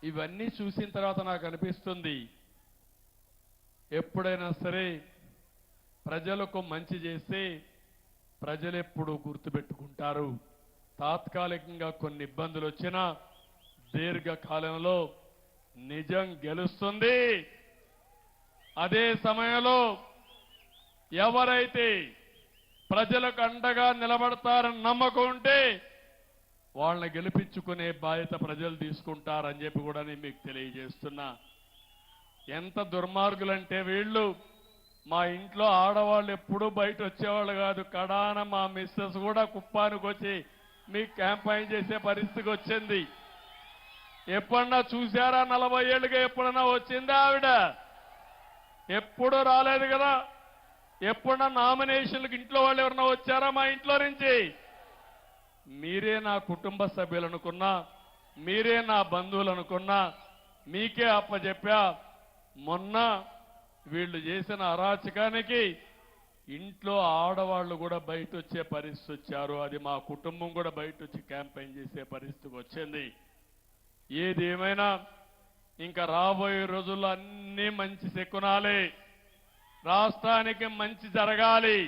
ఇవన్నీ చూసిన తర్వాత నాకు అనిపిస్తుంది, ఎప్పుడైనా సరే ప్రజలకు మంచి చేస్తే ప్రజలు ఎప్పుడు గుర్తుపెట్టుకుంటారు. తాత్కాలికంగా కొన్ని ఇబ్బందులు వచ్చినా దీర్ఘకాలంలో నిజం గెలుస్తుంది. అదే సమయంలో ఎవరైతే ప్రజలకు అండగా నిలబడతారని నమ్మకం ఉంటే వాళ్ళని గెలిపించుకునే బాధ్యత ప్రజలు తీసుకుంటారని చెప్పి కూడా నేను మీకు తెలియజేస్తున్నా. ఎంత దుర్మార్గులంటే వీళ్ళు, మా ఇంట్లో ఆడవాళ్ళు ఎప్పుడూ బయట వచ్చేవాళ్ళు కాదు, కడాన మా మిస్సెస్ కూడా కుప్పానికి వచ్చి మీకు క్యాంపైన్ చేసే పరిస్థితికి వచ్చింది. ఎప్పుడన్నా చూశారా? 40 ఏళ్ళుగా ఎప్పుడన్నా వచ్చిందా ఆవిడ? ఎప్పుడు రాలేదు కదా. ఎప్పుడన్నా నామినేషన్లకు ఇంట్లో వాళ్ళు ఎవరన్నా వచ్చారా మా ఇంట్లో నుంచి? మీరే నా కుటుంబ సభ్యులు అనుకున్నా, మీరే నా బంధువులు అనుకున్నా, మీకే అప్పచెప్పా. మొన్న వీళ్ళు చేసిన అరాచకానికి ఇంట్లో ఆడవాళ్లు కూడా బయట వచ్చే పరిస్థితి వచ్చారు. అది మా కుటుంబం కూడా బయట వచ్చి క్యాంపెయిన్ చేసే పరిస్థితికి వచ్చింది. ఏది ఏమైనా ఇంకా రాబోయే రోజుల్లో అన్ని మంచి శకునాలే, రాష్ట్రానికి మంచి జరగాలి.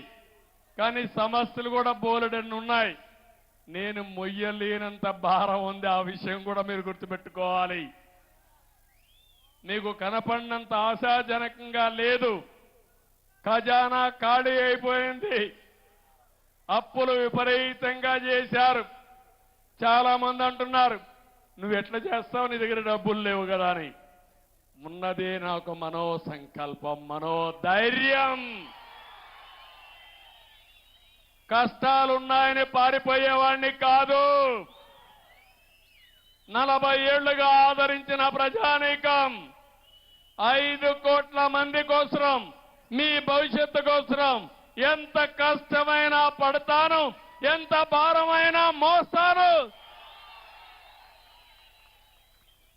కానీ సమస్యలు కూడా బోలెడన్ని ఉన్నాయి. నేను మొయ్యలేనంత భారం ఉంది, ఆ విషయం కూడా మీరు గుర్తుపెట్టుకోవాలి. మీకు కనపడినంత ఆశాజనకంగా లేదు. ఖజానా ఖాళీ అయిపోయింది. అప్పులు విపరీతంగా చేశారు. చాలా మంది అంటున్నారు, నువ్వు ఎట్లా చేస్తావు, నీ దగ్గర డబ్బులు లేవు కదా అని. ఉన్నదే నాకు మనోసంకల్పం, మనోధైర్యం. కష్టాలున్నాయని పారిపోయేవాడిని కాదు. 40 ఏళ్లుగా ఆదరించిన ప్రజానీకం 5 కోట్ల మంది కోసం, మీ భవిష్యత్తు కోసం ఎంత కష్టమైనా పడతాను, ఎంత భారమైనా మోస్తాను.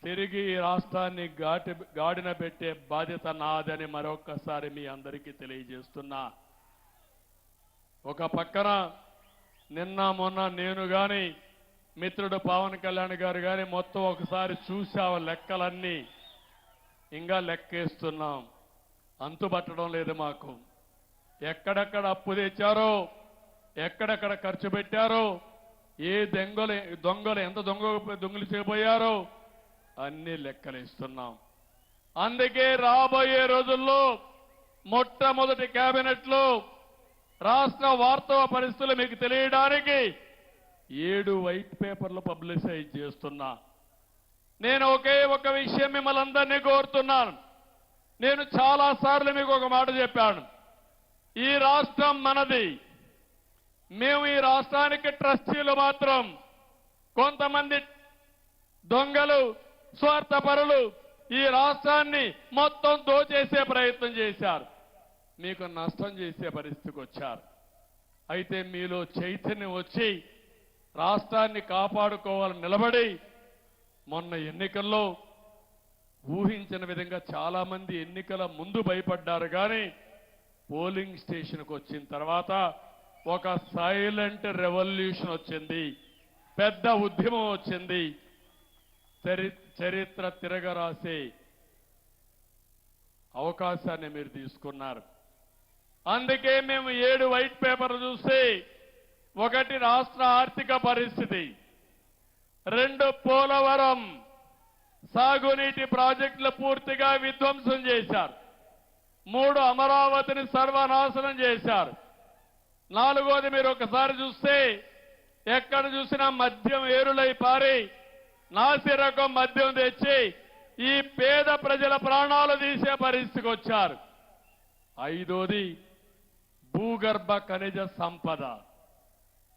తిరిగి ఈ రాష్ట్రాన్ని గాడిన పెట్టే బాధ్యత నాదని మరొక్కసారి మీ అందరికీ తెలియజేస్తున్నా. ఒక పక్కన నిన్న మొన్న నేను గాని, మిత్రుడు పవన్ కళ్యాణ్ గారు గాని మొత్తం ఒకసారి చూసావు లెక్కలన్నీ. ఇంకా లెక్కేస్తున్నాం, అంతుబట్టడం లేదు మాకు. ఎక్కడెక్కడ అప్పు తెచ్చారో, ఎక్కడెక్కడ ఖర్చు పెట్టారో, ఏ దొంగలు ఎంత దొంగలు చేయబోయారో అన్ని లెక్కలేస్తున్నాం. అందుకే రాబోయే రోజుల్లో మొట్టమొదటి కేబినెట్లో రాష్ట్ర వాస్తవ పరిస్థితులు మీకు తెలియడానికి 7 వైట్ పేపర్లు పబ్లిసైజ్ చేస్తున్నా. నేను ఒకే ఒక విషయం మిమ్మల్ని అందరినీ కోరుతున్నాను. నేను చాలా సార్లు మీకు ఒక మాట చెప్పాను, ఈ రాష్ట్రం మనది. మేము ఈ రాష్ట్రానికి ట్రస్టీలు మాత్రం. కొంతమంది దొంగలు, స్వార్థపరులు ఈ రాష్ట్రాన్ని మొత్తం దోచేసే ప్రయత్నం చేశారు, మీకు నష్టం చేసే పరిస్థితికి వచ్చారు. అయితే మీలో చైతన్యం వచ్చి రాష్ట్రాన్ని కాపాడుకోవాలని నిలబడి, మొన్న ఎన్నికల్లో ఊహించిన విధంగా చాలా మంది ఎన్నికల ముందు భయపడ్డారు. కానీ పోలింగ్ స్టేషన్కి వచ్చిన తర్వాత ఒక సైలెంట్ రెవల్యూషన్ వచ్చింది, పెద్ద ఉద్యమం వచ్చింది. చరిత్ర తిరగరాసే అవకాశాన్ని మీరు తీసుకున్నారు. అందుకే మేము 7 వైట్ పేపర్లు చూస్తే, 1 రాష్ట్ర ఆర్థిక పరిస్థితి, 2 పోలవరం సాగునీటి ప్రాజెక్టులు పూర్తిగా విధ్వంసం చేశారు, 3 అమరావతిని సర్వనాశనం చేశారు, 4వది మీరు ఒకసారి చూస్తే ఎక్కడ చూసినా మద్యం ఏరులై పారి నాసిరకం మద్యం తెచ్చి ఈ పేద ప్రజల ప్రాణాలు తీసే పరిస్థితికి వచ్చారు. 5వది భూగర్భ ఖనిజ సంపద,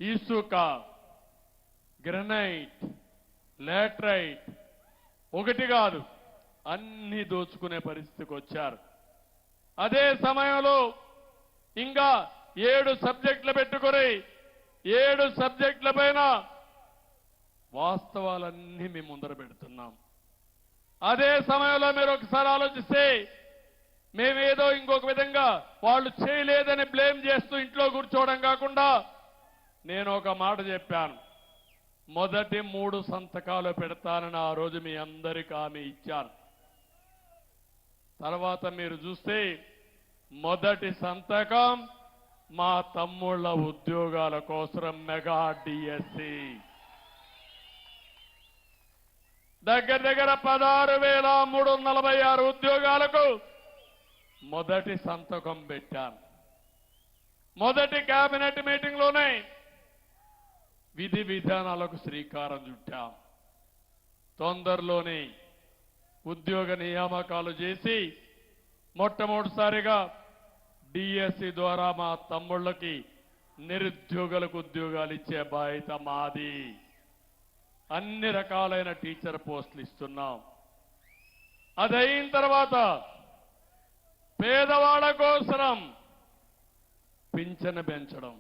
ఇసుక, గ్రనైట్, లాటరైట్, ఒకటి కాదు అన్ని దోచుకునే పరిస్థితికి వచ్చారు. అదే సమయంలో ఇంకా 7 సబ్జెక్టులు పెట్టుకుని 7 సబ్జెక్టుల పైన వాస్తవాలన్నీ మేము ముందర పెడుతున్నాం. అదే సమయంలో మీరు ఒకసారి ఆలోచిస్తే, మేమేదో ఇంకొక విధంగా వాళ్ళు చేయలేదని బ్లేమ్ చేస్తూ ఇంట్లో కూర్చోవడం కాకుండా, నేను ఒక మాట చెప్పాను, మొదటి 3 సంతకాలు పెడతానని ఆ రోజు మీ అందరికీ హామీ ఇచ్చాను. తర్వాత మీరు చూస్తే మొదటి సంతకం మా తమ్ముళ్ళ ఉద్యోగాల కోసం మెగా డిఎస్సి దగ్గర దగ్గర 16,346 ఉద్యోగాలకు మొదటి సంతకం పెట్టాను. మొదటి కేబినెట్ మీటింగ్ లోనే విధి విధానాలకు శ్రీకారం చుట్టాం. తొందరలోనే ఉద్యోగ నియామకాలు చేసి మొట్టమొదటిసారిగా డిఎస్సి ద్వారా మా తమ్ముళ్ళకి నిరుద్యోగులకు ఉద్యోగాలు ఇచ్చే బాధ్యత మాది. అన్ని రకాలైన టీచర్ పోస్టులు ఇస్తున్నాం. అదైన తర్వాత పేదవాళ్ళ కోసం పింఛను పెంచడం,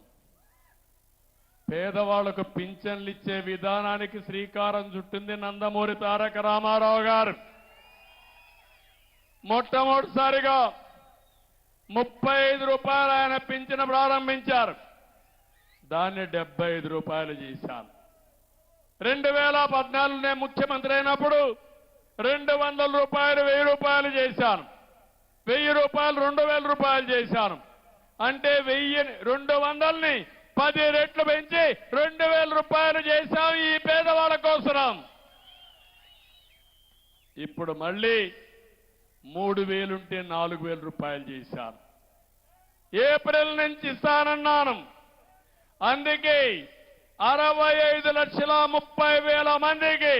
పేదవాళ్లకు పింఛన్లు ఇచ్చే విధానానికి శ్రీకారం చుట్టింది నందమూరి తారక రామారావు గారు. మొట్టమొదటిసారిగా 35 రూపాయలు ఆయన పింఛను ప్రారంభించారు. దాన్ని 75 రూపాయలు చేశాను. 2014 నేను ముఖ్యమంత్రి అయినప్పుడు 200 రూపాయలు 1000 రూపాయలు చేశాను. 1000 రూపాయలు 2000 రూపాయలు చేశాను. అంటే 200ని 10 రెట్లు పెంచి 2000 రూపాయలు చేశాం ఈ పేదవాళ్ళ కోసం. ఇప్పుడు మళ్ళీ 3000 ఉంటే 4000 రూపాయలు చేశాను. ఏప్రిల్ నుంచి ఇస్తానన్నాను. అందుకే 65,30,000 మందికి